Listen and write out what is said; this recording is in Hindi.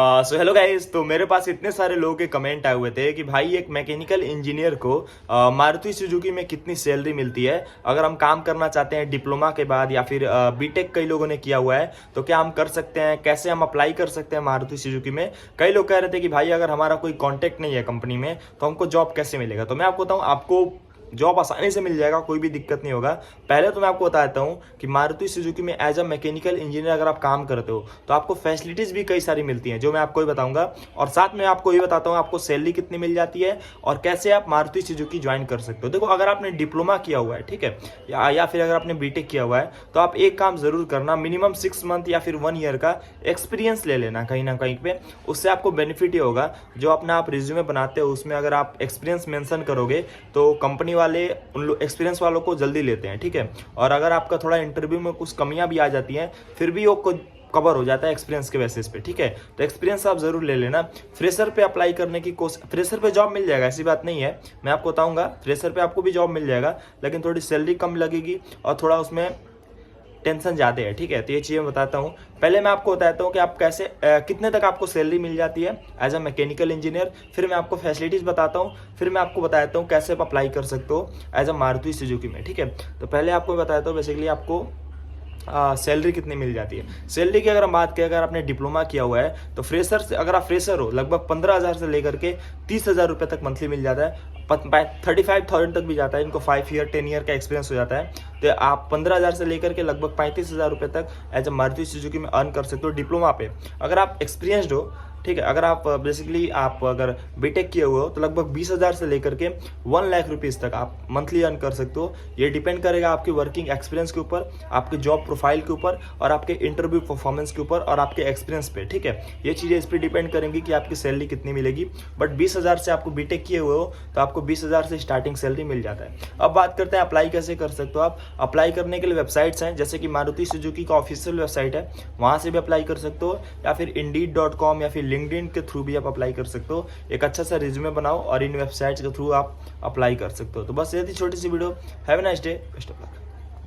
So hello guys. तो मेरे पास इतने सारे लोगों के कमेंट आए हुए थे कि भाई एक मैकेनिकल इंजीनियर को मारुति सुजुकी में कितनी सैलरी मिलती है अगर हम काम करना चाहते हैं डिप्लोमा के बाद या फिर बीटेक कई लोगों ने किया हुआ है तो क्या हम कर सकते हैं, कैसे हम अप्लाई कर सकते हैं मारुति सुजुकी में। कई लोग कह रहे थे कि भाई अगर हमारा कोई कॉन्टैक्ट नहीं है कंपनी में तो हमको जॉब कैसे मिलेगा। तो मैं आपको बताऊँ, आपको जॉब आसानी से मिल जाएगा, कोई भी दिक्कत नहीं होगा। पहले तो मैं आपको बता देता हूँ कि मारुति सुजुकी में एज अ मैकेनिकल इंजीनियर अगर आप काम करते हो तो आपको फैसिलिटीज़ भी कई सारी मिलती हैं जो मैं आपको ही बताऊंगा। और साथ में आपको ये बताता हूँ आपको सैलरी कितनी मिल जाती है और कैसे आप मारुति सुजुकी ज्वाइन कर सकते हो। देखो, अगर आपने डिप्लोमा किया हुआ है, ठीक है, या फिर अगर आपने बीटेक किया हुआ है तो आप एक काम ज़रूर करना, मिनिमम 6 मंथ या फिर 1 ईयर का एक्सपीरियंस ले लेना कहीं ना कहीं पे। उससे आपको बेनिफिट ये होगा, जो अपना आप रिज्यूमे बनाते हो उसमें अगर आप एक्सपीरियंस मेंशन करोगे तो कंपनी वाले उन एक्सपीरियंस वालों को जल्दी लेते हैं, ठीक है। और अगर आपका थोड़ा इंटरव्यू में कुछ कमियां भी आ जाती हैं फिर भी वो कवर हो जाता है एक्सपीरियंस के बेसिस पे, ठीक है। तो एक्सपीरियंस आप जरूर ले लेना। फ्रेशर पे अप्लाई करने की कोशिश, फ्रेशर पे जॉब मिल जाएगा, ऐसी बात नहीं है, मैं आपको बताऊंगा। फ्रेशर पे आपको भी जॉब मिल जाएगा लेकिन थोड़ी सैलरी कम लगेगी और थोड़ा उसमें टेंशन ज़्यादा है, ठीक है। तो ये चीज़ें बताता हूँ। पहले मैं आपको बताता हूँ कि आप कैसे कितने तक आपको सैलरी मिल जाती है एज अ मैकेनिकल इंजीनियर। फिर मैं आपको फैसिलिटीज़ बताता हूँ, फिर मैं आपको बताता हूँ कैसे आप अप्लाई कर सकते हो एज अ मारुति सुजुकी में, ठीक है। तो पहले आपको बताता हूँ बेसिकली आपको सैलरी कितनी मिल जाती है। सैलरी की अगर हम बात करें, अगर आपने डिप्लोमा किया हुआ है तो फ्रेशर से, अगर आप फ्रेशर हो, लगभग 15,000 से लेकर के 30,000 रुपये तक मंथली मिल जाता है। 35,000 तक भी जाता है, इनको 5 ईयर 10 ईयर का एक्सपीरियंस हो जाता है। तो आप 15,000 से लेकर के लगभग 35,000 रुपये तक एज अ मारुति सुजुकी में अर्न कर सकते हो डिप्लोमा पे, अगर आप एक्सपीरियंसड हो, ठीक है। अगर आप बेसिकली आप अगर बीटेक किए हुए हो तो लगभग 20,000 से लेकर के 1 लाख रुपीज़ तक आप मंथली अर्न कर सकते हो। ये डिपेंड करेगा आपके वर्किंग एक्सपीरियंस के ऊपर, आपके जॉब प्रोफाइल के ऊपर और आपके इंटरव्यू परफॉर्मेंस के ऊपर और आपके एक्सपीरियंस पे, ठीक है। ये चीज़ें इस पर डिपेंड करेंगी कि आपकी सैलरी कितनी मिलेगी। बट 20,000 से आपको बीटेक किए हुए हो तो आपको 20,000 से स्टार्टिंग सैलरी मिल जाता है। अब बात करते हैं अप्लाई कैसे कर सकते हो। आप अप्लाई करने के लिए वेबसाइट्स हैं, जैसे कि मारुति सुजुकी का ऑफिशियल वेबसाइट है, वहाँ से भी अप्लाई कर सकते हो, या फिर Indeed.com या फिर लिंक्डइन के थ्रू भी आप अप्लाई कर सकते हो। एक अच्छा सा रिज्यूमे बनाओ और इन वेबसाइट्स के थ्रू आप अप्लाई कर सकते हो। तो बस ये थी छोटी सी video. Have a nice day, best of luck.